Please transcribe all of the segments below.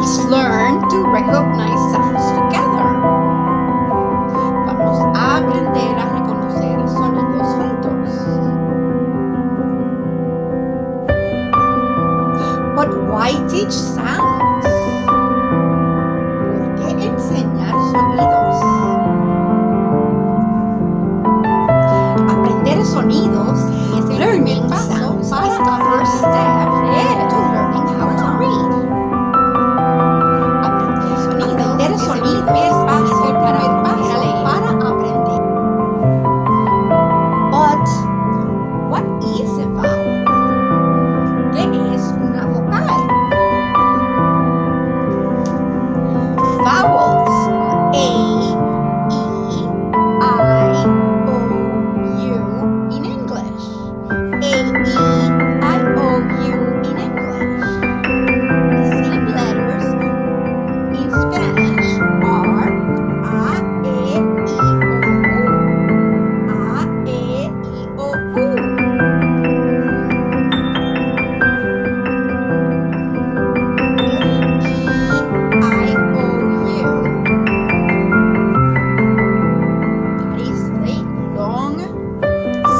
Let's learn to recognize sounds together. Vamos a aprender a reconocer sonidos juntos. But why teach sounds? ¿Por qué enseñar sonidos? Aprender sonidos es el primer paso para the first step to learning how to read. Aprender sonidos es el primer paso para aprender. But what is a vowel? ¿Qué es una vocal? Vowels are A, E, I, O, U in English. A, E, I, O, U in English. The same letters in Spanish are A, E, I, O, U. A, E, I, O, U. That is the long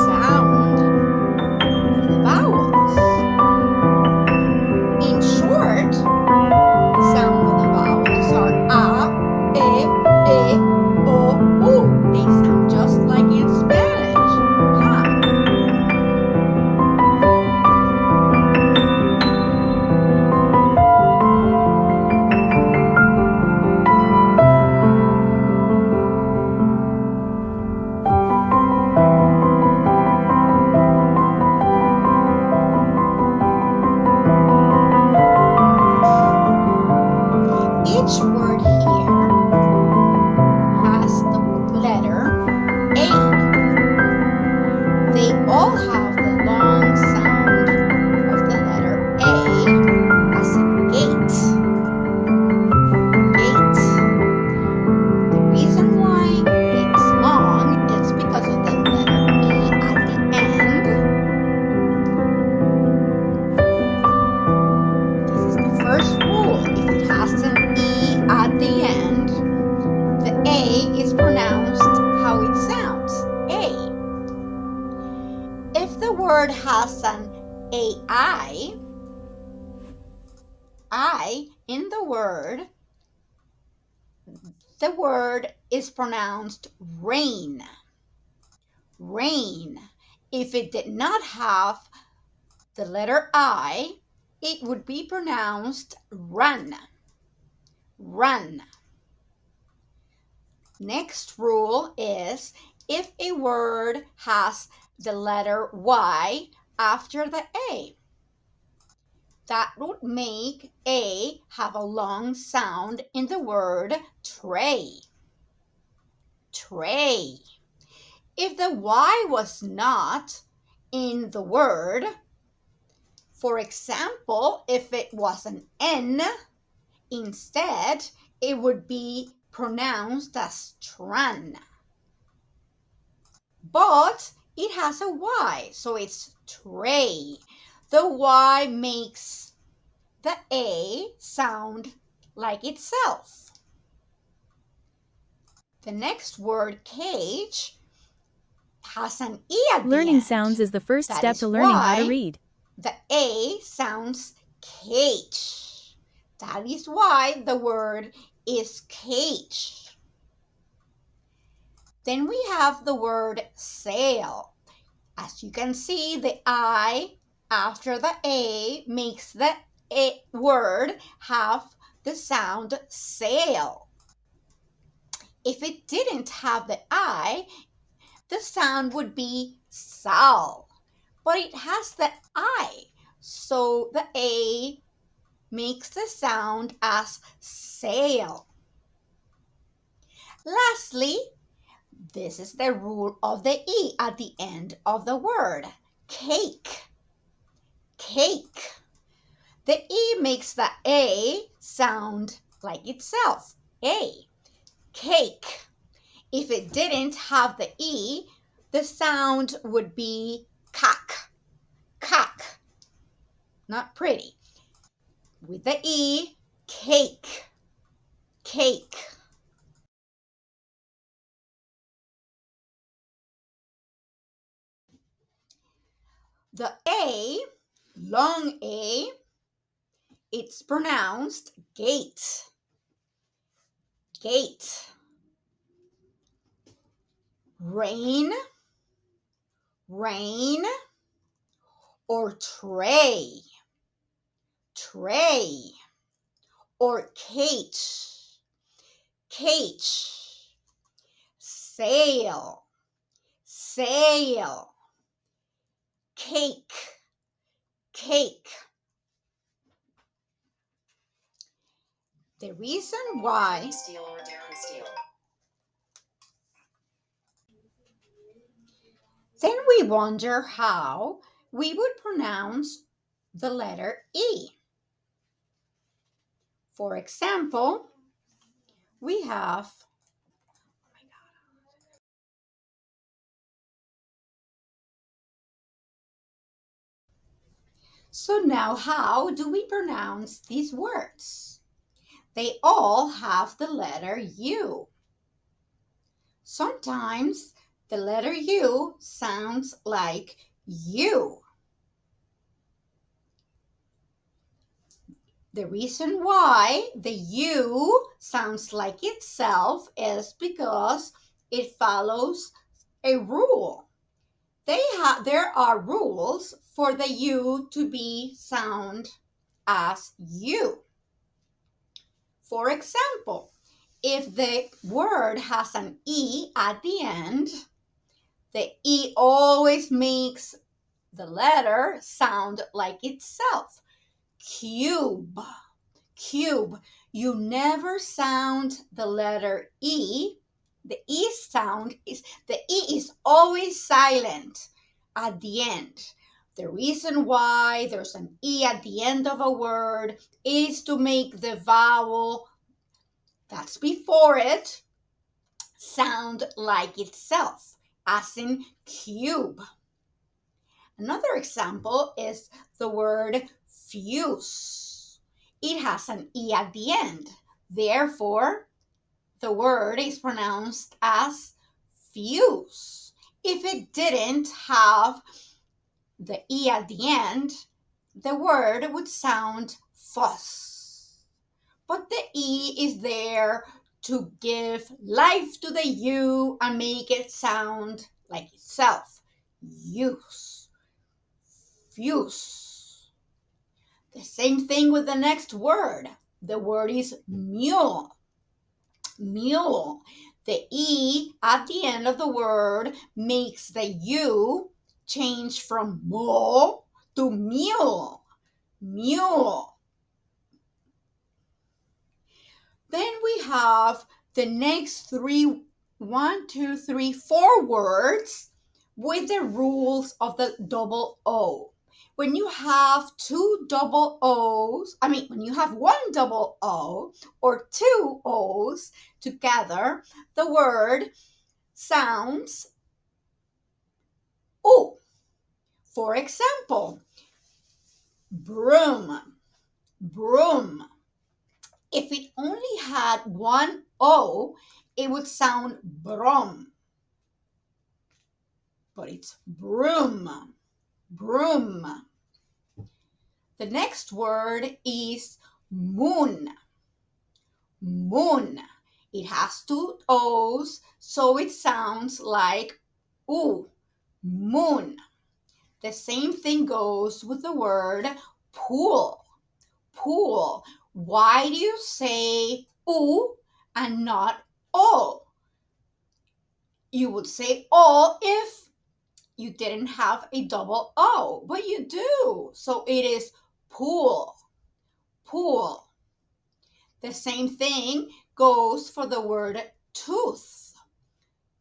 sound of the vowels. In short, sound of the vowels are A, E, O, U. They sound just like in Spanish. Yeah. Each word here has the letter A. They all have the long sound of the letter A as in gate. Gate. The reason why it's long is because of the letter E at the end. This is the first rule. If it has an E at the end, the A is pronounced how it sounds, A. If the word has an AI, I in the word is pronounced rain. Rain. If it did not have the letter I, it would be pronounced run. Run. Next rule is if a word has the letter Y after the A. That would make A have a long sound in the word tray. Tray. If the Y was not in the word, for example, if it was an N, instead, it would be pronounced as tran. But it has a Y, so it's tray. The Y makes the A sound like itself. The next word, cage, has an E at the end. Learning sounds is the first step to learning how to read. The A sounds cage. That is why the word is cage. Then we have the word sail. As you can see, the I after the A makes the word have the sound sail. If it didn't have the I, the sound would be sal. But it has the I, so the A makes the sound as sail. Lastly, this is the rule of the E at the end of the word. Cake. Cake. The E makes the A sound like itself. A. Cake. If it didn't have the E, the sound would be cock. Cock. Not pretty. With the E, cake, cake. The A, long A, it's pronounced gate, gate. Rain, rain, or tray, tray, or cage, cage. Sail, sail, cake, cake. The reason why then we wonder how we would pronounce the letter E. For example, we have so now how do we pronounce these words? They all have the letter U. Sometimes the letter U sounds like you. The reason why the U sounds like itself is because it follows a rule. There are rules for the U to be sound as U. For example, if the word has an E at the end, the E always makes the letter sound like itself. Cube, cube. You never sound the letter E. The E is always silent at the end. The reason why there's an E at the end of a word is to make the vowel that's before it sound like itself, as in cube. Another example is the word fuse. It has an E at the end. Therefore, the word is pronounced as fuse. If it didn't have the E at the end, the word would sound fuss. But the E is there to give life to the U and make it sound like itself. Use, fuse. The same thing with the next word. The word is mule. Mule. The E at the end of the word makes the U change from mo to mule. Mule. Then we have the next three, 4 words with the rules of the double O. When you have when you have one double O or 2 O's together, the word sounds O. For example, broom, broom. If it only had one O, it would sound brom. But it's broom, broom. The next word is moon, moon. It has 2 O's, so it sounds like oo, moon. The same thing goes with the word pool, pool. Why do you say oo and not o? You would say o if you didn't have a double O, but you do. So it is pool, pool. The same thing goes for the word tooth,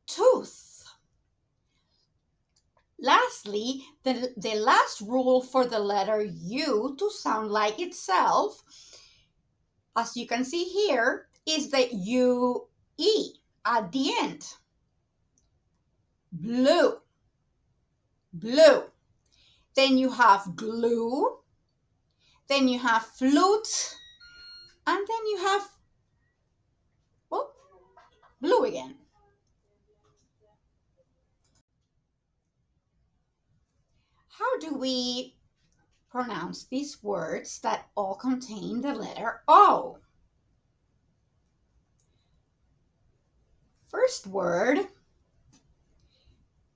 tooth. Lastly, the last rule for the letter U to sound like itself, as you can see here, is the UE at the end. Blue, blue. Then you have glue. Then you have flute And then you have, oh, blue again. How do we pronounce these words that all contain the letter O? First word,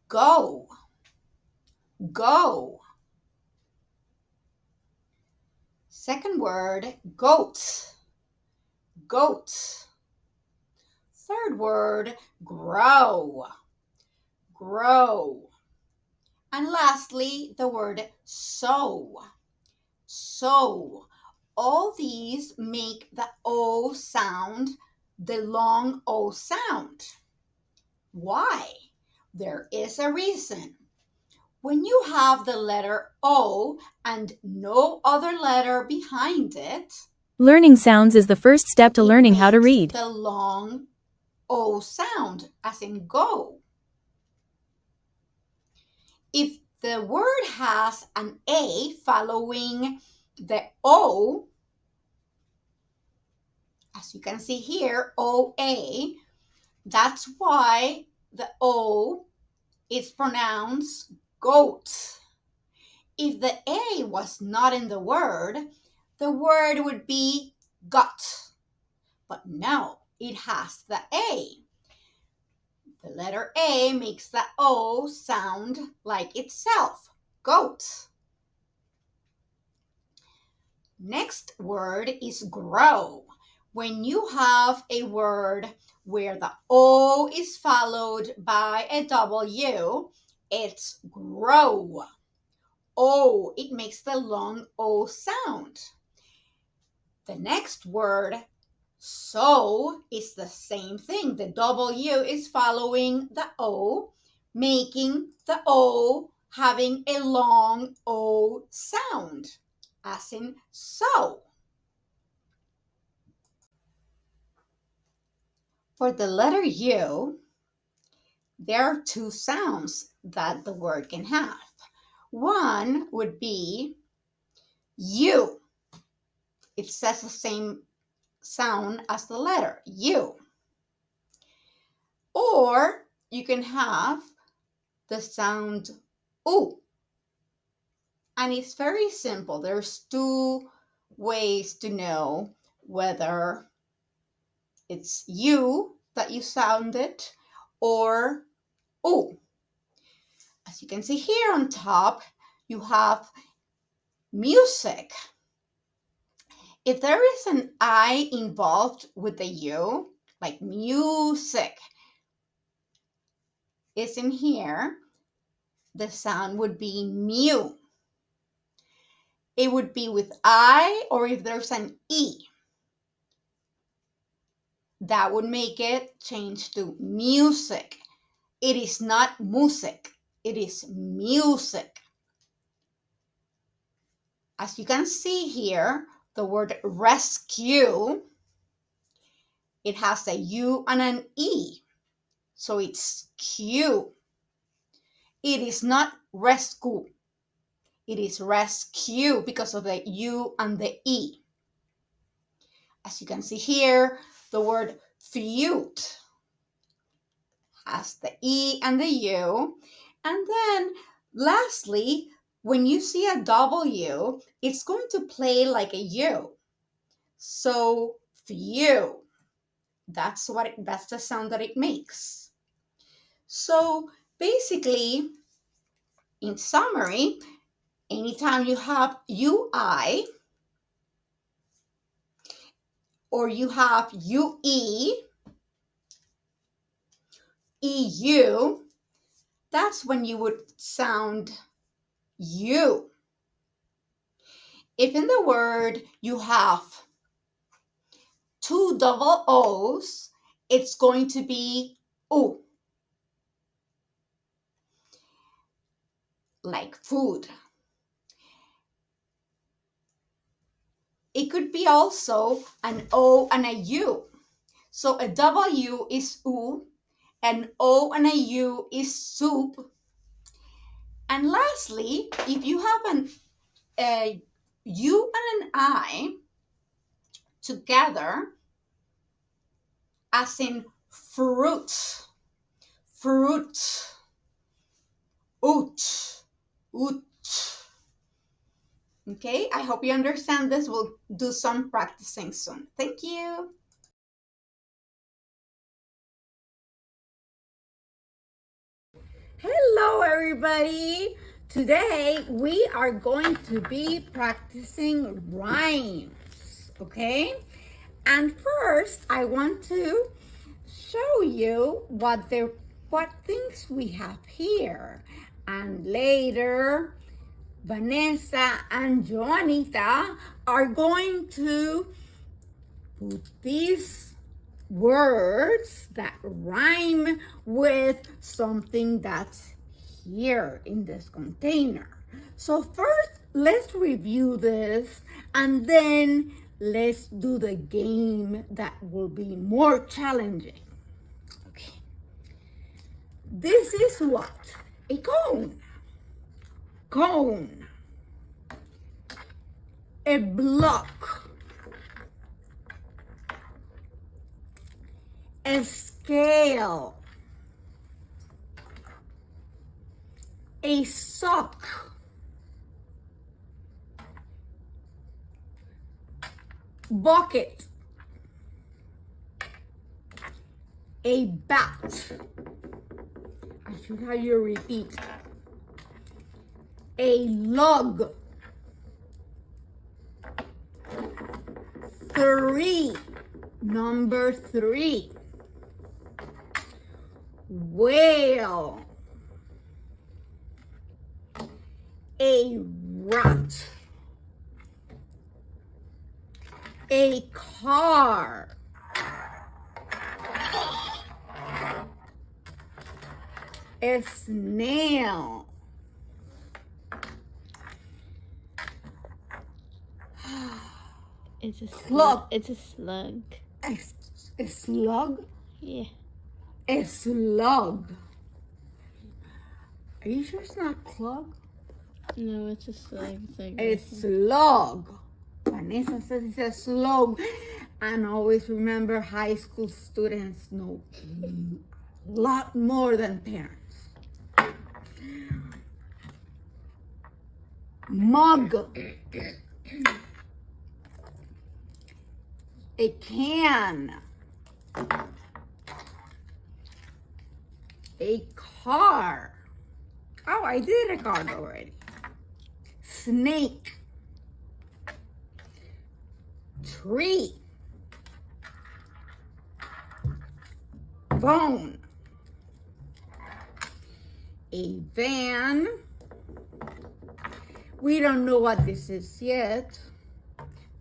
go. Go. Second word, goat. Goat. Third word, grow. Grow. And lastly, the word sow. Sow. All these make the O sound, the long O sound. Why? There is a reason. When you have the letter O and no other letter behind it, Learning sounds is the first step to learning how to read. the long O sound, as in go. If the word has an A following the O, as you can see here, OA, that's why the O is pronounced goat. If the A was not in the word would be gut. But no, it has the A. The letter A makes the O sound like itself, goat. Next word is grow. When you have a word where the O is followed by a W, it's grow. O, it makes the long O sound. The next word, sow, is the same thing. The W is following the O, making the O having a long O sound, as in sow. For the letter U, there are two sounds that the word can have. One would be U. It says the same sound as the letter U. Or you can have the sound U. And it's very simple. There's two ways to know whether it's U that you sounded or U. As you can see here on top, you have music. If there is an I involved with the U, like music is in here, the sound would be mu. It would be with I, or if there's an E, that would make it change to music. It is not music, it is music. As you can see here, the word rescue, it has a U and an E, so it's Q. It is not rescue, it is rescue because of the U and the E. As you can see here, the word flute has the E and the U. And then lastly, when you see a W, it's going to play like a U. So few, that's the sound that it makes. So basically, in summary, anytime you have UI or you have UE, EU, that's when you would sound U. If in the word you have two double O's, it's going to be U, like food. It could be also an O and a U. So a W is U, an O and a U is soup. And lastly, if you have a U and an I, together, as in fruit, fruit, oot, oot. Okay, I hope you understand this. We'll do some practicing soon. Thank you. Hello, everybody. Today we are going to be practicing rhymes, okay? And first, I want to show you what things we have here. And later, Vanessa and Joanita are going to put these words that rhyme with something that's here in this container. So first, let's review this, and then let's do the game that will be more challenging. Okay. This is what? A cone. Cone. A block. A scale. A sock. Bucket. A bat. I should have you repeat. A log. 3. Number 3. Whale. A rat. A car. A snail. It's a Slug. It's a slug. A slug? Yeah. A slug. Are you sure it's not club? No, it's a slug. It's like A slug. Vanessa says it's a slug. And always remember, high school students know a lot more than parents. Mug. A can. A car. Oh, I did a card already. Snake. Tree. Phone. A van. We don't know what this is yet.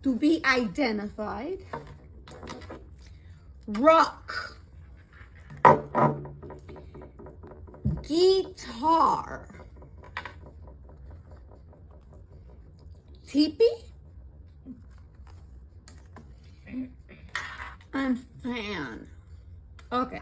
To be identified. Rock. Guitar. Teepee. And fan. Okay.